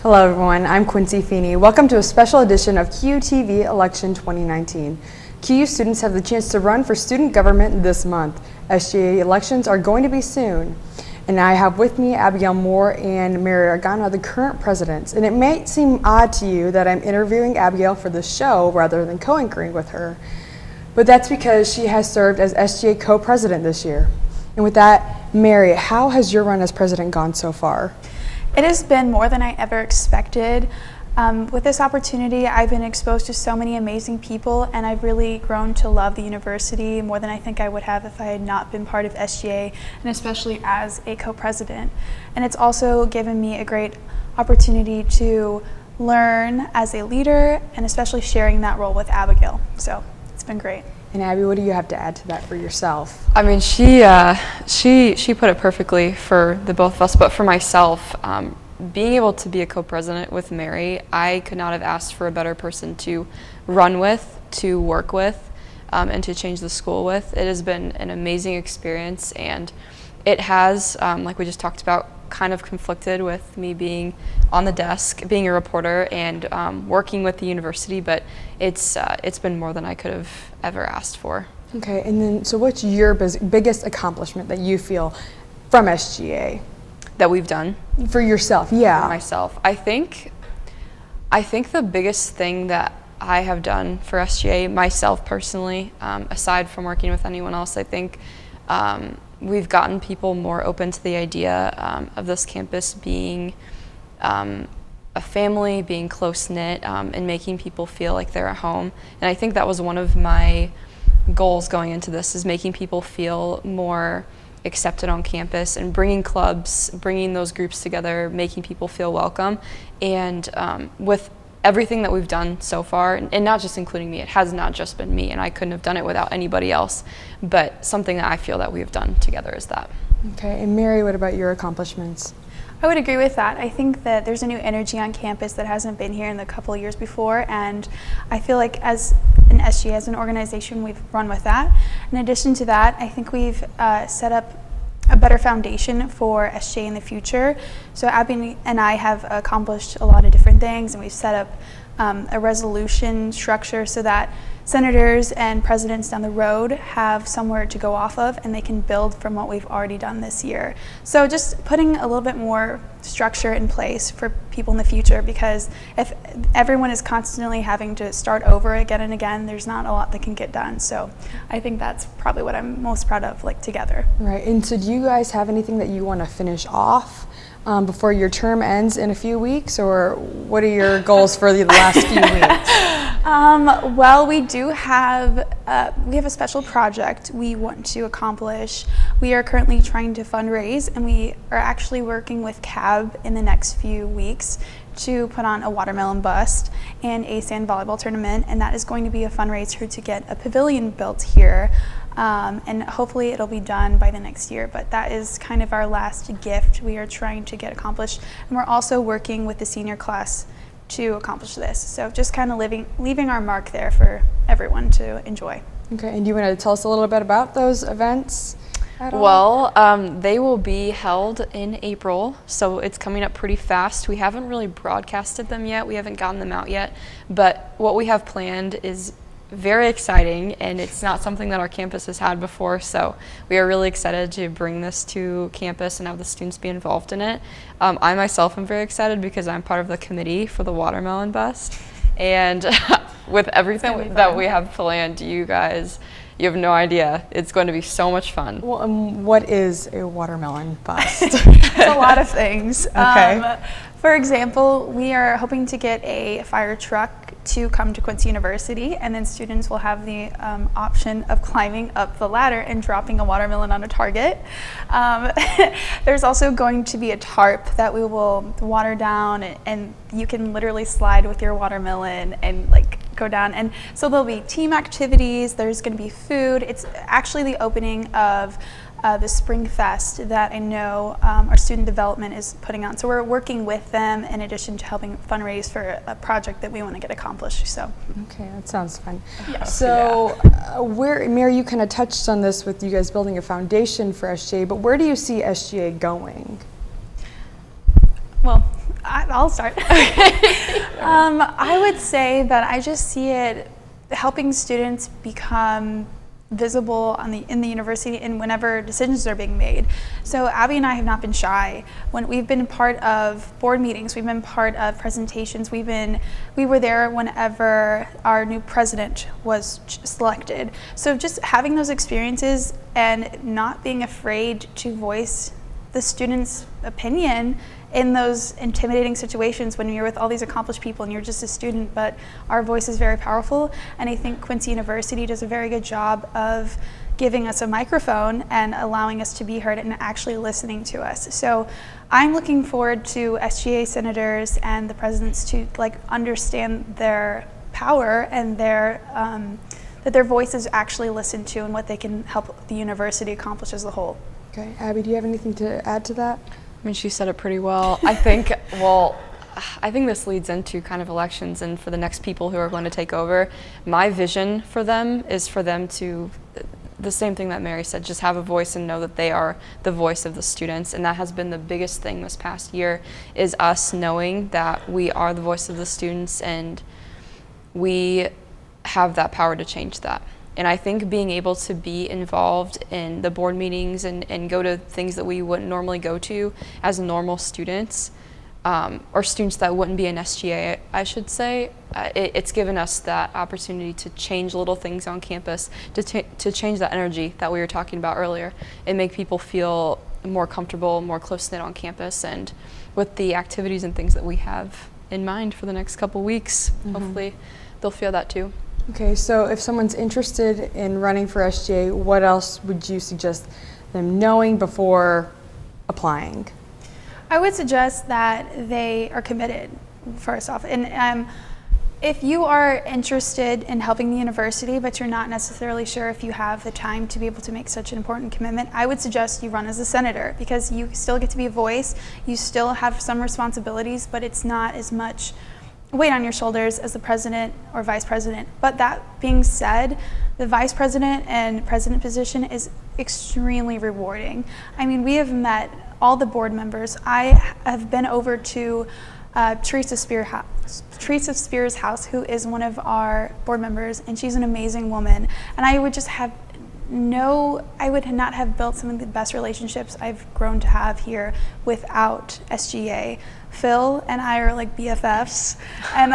Hello everyone, I'm Quincy Feeney. Welcome to a special edition of QUTV Election 2019. QU students have the chance to run for student government this month. SGA elections are going to be soon. And I have with me Abigail Moore and Mary Argana, the current presidents. And it may seem odd to you that I'm interviewing Abigail for the show rather than co-anchoring with her. But that's because she has served as SGA co-president this year. And with that, Mary, how has your run as president gone so far? It has been more than I ever expected. With this opportunity, I've been exposed to so many amazing people, and I've really grown to love the university more than I think I would have if I had not been part of SGA, and especially as a co-president. And it's also given me a great opportunity to learn as a leader, and especially sharing that role with Abigail. So it's been great. And Abby, what do you have to add to that for yourself? I mean, she put it perfectly for the both of us, but for myself, being able to be a co-president with Mary, I could not have asked for a better person to run with, to work with, and to change the school with. It has been an amazing experience, and it has, like we just talked about, kind of conflicted with me being on the desk, being a reporter, and working with the university, but it's been more than I could have ever asked for. Okay, and then so what's your biggest accomplishment that you feel from SGA? That we've done? For yourself, yeah. For myself. I think the biggest thing that I have done for SGA, myself personally, aside from working with anyone else, I think we've gotten people more open to the idea of this campus being a family, being close-knit, and making people feel like they're at home. And I think that was one of my goals going into this, is making people feel more accepted on campus and bringing clubs, bringing those groups together, making people feel welcome. And with everything that we've done so far, and not just including me, it has not just been me, and I couldn't have done it without anybody else, but something that I feel that we've done together is that. Okay, and Mary, what about your accomplishments? I would agree with that. I think that there's a new energy on campus that hasn't been here in the couple of years before, and I feel like as an SGA, as an organization, we've run with that. In addition to that, I think we've set up a better foundation for SGA in the future. So Abby and I have accomplished a lot of different things, and we've set up a resolution structure so that senators and presidents down the road have somewhere to go off of, and they can build from what we've already done this year. So just putting a little bit more structure in place for people in the future, because if everyone is constantly having to start over again and again, there's not a lot that can get done. So I think that's probably what I'm most proud of, like, together. Right, and so do you guys have anything that you want to finish off before your term ends in a few weeks, or what are your goals for the last few weeks? Well, we do have a special project we want to accomplish. We are currently trying to fundraise, and we are actually working with CAB in the next few weeks to put on a watermelon bust and a sand volleyball tournament, and that is going to be a fundraiser to get a pavilion built here. And hopefully it'll be done by the next year, but that is kind of our last gift we are trying to get accomplished. And we're also working with the senior class to accomplish this. So just kind of leaving our mark there for everyone to enjoy. Okay, and do you want to tell us a little bit about those events at all? Well, they will be held in April, so it's coming up pretty fast. We haven't really broadcasted them yet. We haven't gotten them out yet, but what we have planned is very exciting, and it's not something that our campus has had before, so we are really excited to bring this to campus and have the students be involved in it. I myself am very excited because I'm part of the committee for the watermelon bust, and with everything that we have planned, you have no idea. It's going to be so much fun. Well, what is a watermelon bust? It's a lot of things. Okay. For example, we are hoping to get a fire truck to come to Quincy University, and then students will have the option of climbing up the ladder and dropping a watermelon on a target. There's also going to be a tarp that we will water down, and you can literally slide with your watermelon and go down. And so there'll be team activities, there's going to be food. It's actually the opening of the Spring Fest that I know our student development is putting on. So we're working with them in addition to helping fundraise for a project that we want to get accomplished. So. Okay, that sounds fun. Yeah. So Mary, you kind of touched on this with you guys building a foundation for SGA, but where do you see SGA going? Well, I'll start. I would say that I just see it helping students become visible in the university and whenever decisions are being made. So Abby and I have not been shy. When we've been part of board meetings, we've been part of presentations, we were there whenever our new president was selected. So just having those experiences and not being afraid to voice the students' opinion in those intimidating situations when you're with all these accomplished people and you're just a student, but our voice is very powerful. And I think Quincy University does a very good job of giving us a microphone and allowing us to be heard and actually listening to us. So I'm looking forward to SGA senators and the presidents to understand their power and that their voice is actually listened to and what they can help the university accomplish as a whole. Okay, Abby, do you have anything to add to that? I mean, she said it pretty well. I think this leads into kind of elections and for the next people who are going to take over. My vision for them is for them to, the same thing that Mary said, just have a voice and know that they are the voice of the students. And that has been the biggest thing this past year, is us knowing that we are the voice of the students and we have that power to change that. And I think being able to be involved in the board meetings and go to things that we wouldn't normally go to as normal students, or students that wouldn't be in SGA, I should say, it's given us that opportunity to change little things on campus, to change that energy that we were talking about earlier, and make people feel more comfortable, more close-knit on campus, and with the activities and things that we have in mind for the next couple weeks, hopefully they'll feel that too. Okay, so if someone's interested in running for SGA, what else would you suggest them knowing before applying? I would suggest that they are committed, first off. And if you are interested in helping the university, but you're not necessarily sure if you have the time to be able to make such an important commitment, I would suggest you run as a senator, because you still get to be a voice, you still have some responsibilities, but it's not as much weight on your shoulders as the president or vice president. But that being said, the vice president and president position is extremely rewarding. I mean, we have met all the board members. I have been over to Teresa Spears' house, who is one of our board members, and she's an amazing woman. And I would not have built some of the best relationships I've grown to have here without SGA. Phil and I are like BFFs, and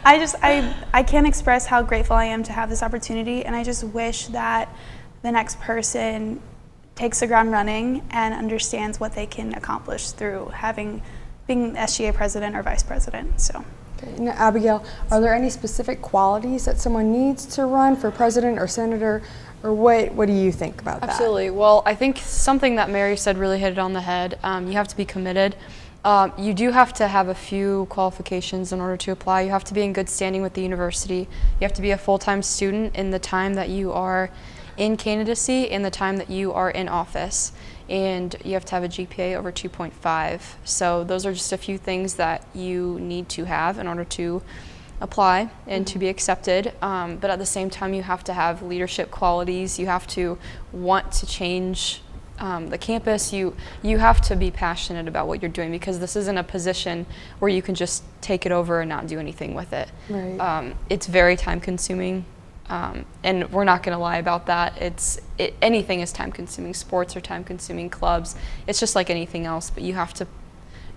I can't express how grateful I am to have this opportunity, and I just wish that the next person takes the ground running and understands what they can accomplish through being SGA president or vice president. So. Okay. Now, Abigail, are there any specific qualities that someone needs to run for president or senator, or what do you think about that? Absolutely. Well, I think something that Mary said really hit it on the head. You have to be committed. You do have to have a few qualifications in order to apply. You have to be in good standing with the university. You have to be a full-time student in the time that you are in candidacy and the time that you are in office. And you have to have a GPA over 2.5. So those are just a few things that you need to have in order to apply and to be accepted. But at the same time, you have to have leadership qualities. You have to want to change the campus. You have to be passionate about what you're doing, because this isn't a position where you can just take it over and not do anything with it. Right. It's very time consuming, and we're not going to lie about that. Anything is time consuming. Sports are time consuming, clubs. It's just like anything else, but you have to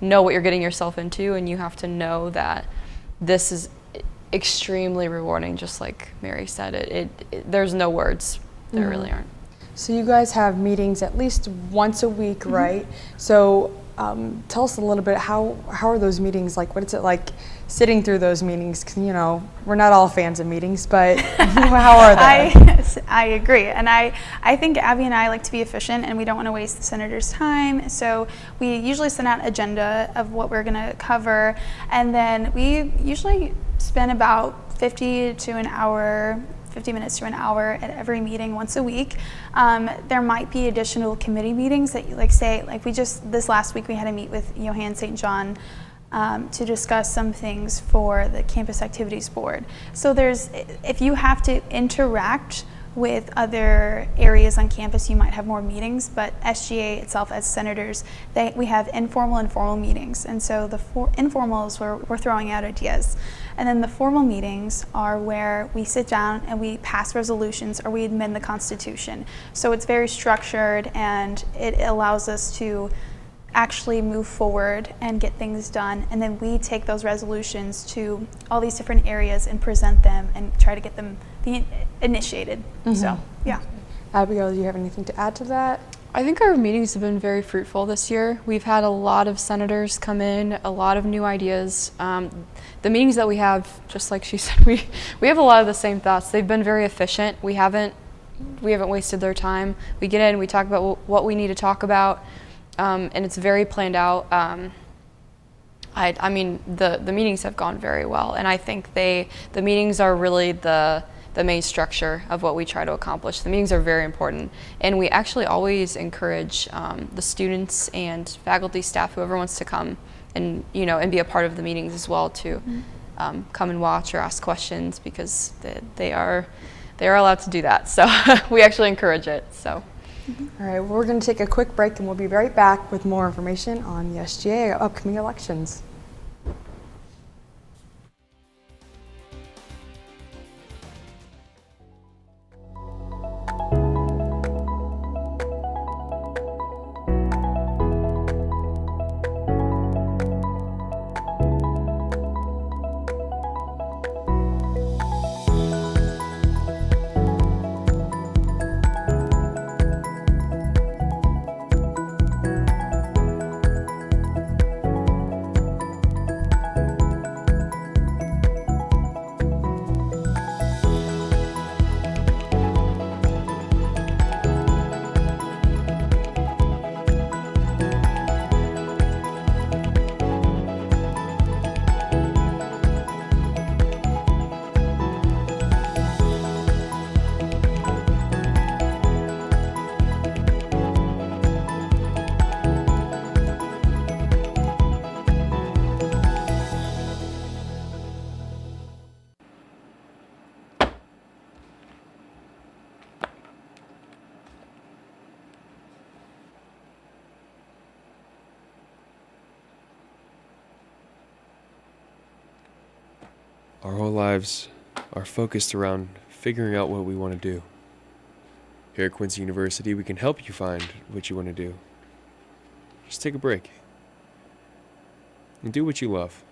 know what you're getting yourself into, and you have to know that this is extremely rewarding, just like Mary said. There's no words. There really aren't. So you guys have meetings at least once a week, right? So tell us a little bit, how are those meetings like? What is it like sitting through those meetings? 'Cause, we're not all fans of meetings, but how are they? I agree. And I think Abby and I like to be efficient, and we don't want to waste the senator's time. So we usually send out an agenda of what we're going to cover, and then we usually spend about 50 minutes to an hour at every meeting once a week. There might be additional committee meetings that this last week we had a meet with Johann St. John to discuss some things for the Campus Activities Board. So if you have to interact with other areas on campus, you might have more meetings, but SGA itself, as senators, we have informal and formal meetings. And so the informal is where we're throwing out ideas. And then the formal meetings are where we sit down and we pass resolutions or we amend the Constitution. So it's very structured and it allows us to actually move forward and get things done. And then we take those resolutions to all these different areas and present them and try to get them initiated. So, yeah. Abigail, do you have anything to add to that? I think our meetings have been very fruitful this year. We've had a lot of senators come in, a lot of new ideas. The meetings that we have, just like she said, we have a lot of the same thoughts. They've been very efficient. We haven't wasted their time. We get in, we talk about what we need to talk about, and it's very planned out. I mean, the meetings have gone very well, and I think the meetings are really the main structure of what we try to accomplish. The meetings are very important, and we actually always encourage the students and faculty, staff, whoever wants to come and and be a part of the meetings as well to come and watch or ask questions, because they are allowed to do that. So we actually encourage it. So. All right, we're going to take a quick break and we'll be right back with more information on the SGA upcoming elections. Our whole lives are focused around figuring out what we want to do. Here at Quincy University, we can help you find what you want to do. Just take a break and do what you love.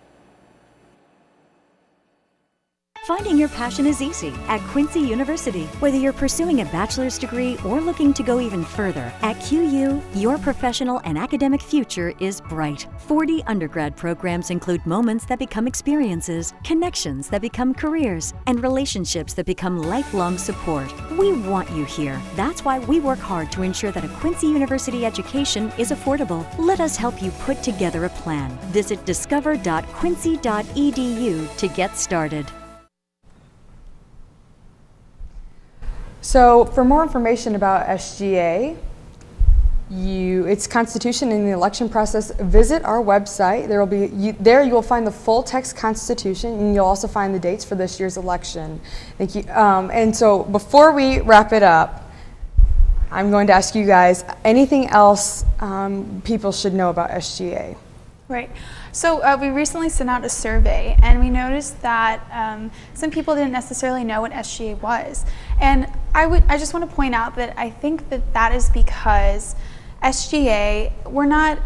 Finding your passion is easy at Quincy University. Whether you're pursuing a bachelor's degree or looking to go even further, at QU, your professional and academic future is bright. 40 undergrad programs include moments that become experiences, connections that become careers, and relationships that become lifelong support. We want you here. That's why we work hard to ensure that a Quincy University education is affordable. Let us help you put together a plan. Visit discover.quincy.edu to get started. So for more information about SGA, its constitution and the election process, visit our website. You will find the full text constitution, and you'll also find the dates for this year's election. Thank you. And so before we wrap it up, I'm going to ask you guys anything else people should know about SGA. Right. So we recently sent out a survey, and we noticed that some people didn't necessarily know what SGA was. And I just want to point out that I think that is because SGA, we're not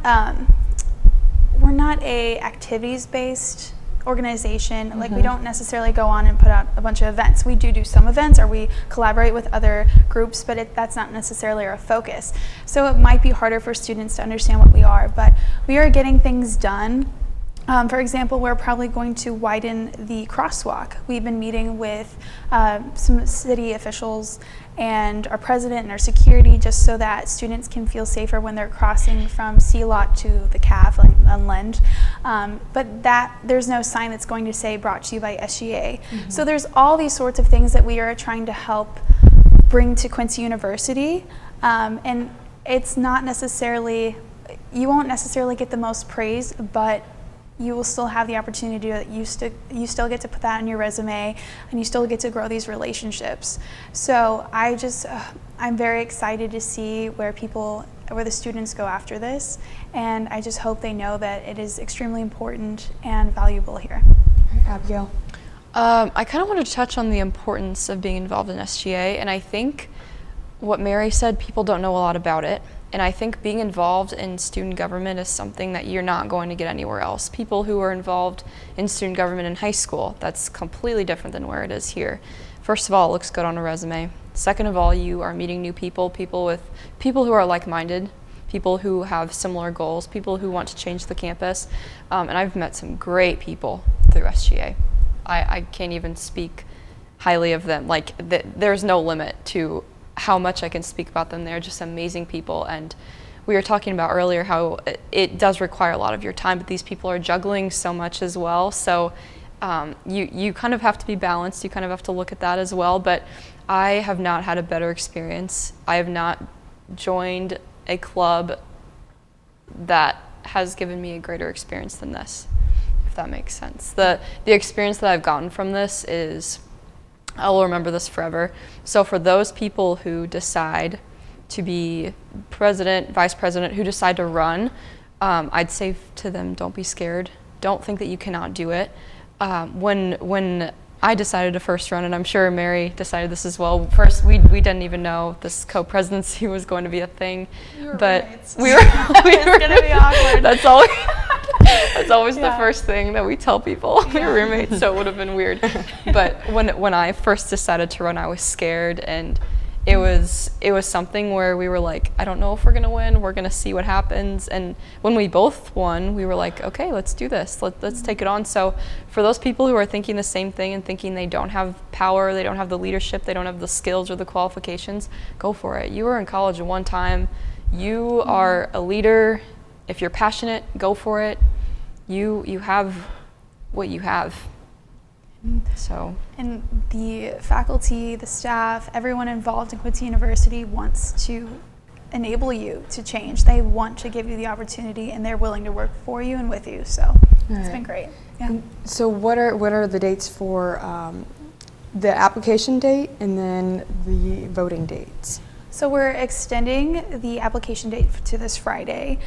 a activities-based organization. Like, we don't necessarily go on and put out a bunch of events. We do some events, or we collaborate with other groups, but that's not necessarily our focus. So it might be harder for students to understand what we are, but we are getting things done. For example, we're probably going to widen the crosswalk. We've been meeting with some city officials and our president and our security, just so that students can feel safer when they're crossing from C-Lot to the CAV on Lend. But there's no sign that's going to say brought to you by SGA. So there's all these sorts of things that we are trying to help bring to Quincy University. And it's not necessarily, you won't necessarily get the most praise, but you will still have the opportunity to, you still get to put that on your resume, and you still get to grow these relationships. So I'm very excited to see where the students go after this, and I just hope they know that it is extremely important and valuable here. Abigail? I kind of want to touch on the importance of being involved in SGA, and I think what Mary said, people don't know a lot about it, and I think being involved in student government is something that you're not going to get anywhere else. People who are involved in student government in high school, that's completely different than where it is here. First of all, it looks good on a resume. Second of all, you are meeting new people who are like-minded, people who have similar goals, people who want to change the campus, and I've met some great people through SGA. I can't even speak highly of them. Like, there's no limit to how much I can speak about them. They're just amazing people, and we were talking about earlier how it does require a lot of your time, but these people are juggling so much as well. So you kind of have to be balanced. You kind of have to look at that as well. But I have not had a better experience. I have not joined a club that has given me a greater experience than this, if that makes sense. The experience that I've gotten from this is, I will remember this forever. So for those people who decide to be president, vice president, who decide to run, I'd say to them, don't be scared. Don't think that you cannot do it. When I decided to first run, and I'm sure Mary decided this as well. First, we didn't even know this co-presidency was going to be a thing, but roommates. we were It's gonna be awkward. That's always the Yeah. first thing that we tell people. We were roommates, so it would have been weird. But when I first decided to run, I was scared, and it was something where we were like, I don't know if we're gonna win. We're gonna see what happens. And when we both won, we were like, okay, let's do this. Let's take it on. So for those people who are thinking the same thing and thinking they don't have power, they don't have the leadership, they don't have the skills or the qualifications, go for it. You were in college at one time. You are a leader. If you're passionate, go for it. You have what you have. So. And the faculty, the staff, everyone involved in Quincy University wants to enable you to change. They want to give you the opportunity, and they're willing to work for you and with you. So it's been great. Yeah. So what are the dates for the application date and then the voting dates? So we're extending the application date to this Friday.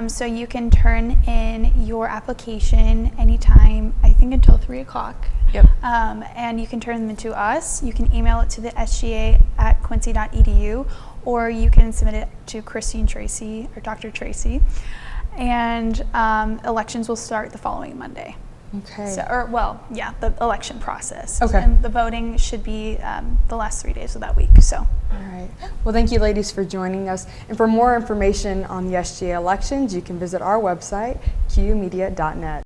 So you can turn in your application anytime, I think until 3 o'clock. Yep. And you can turn them to us. You can email it to the sga@quincy.edu, or you can submit it to Christine Tracy or Dr. Tracy. And elections will start the following Monday. Okay. So, the election process. Okay. And the voting should be the last 3 days of that week. So. All right. Well, thank you, ladies, for joining us. And for more information on the SGA elections, you can visit our website, qmedia.net.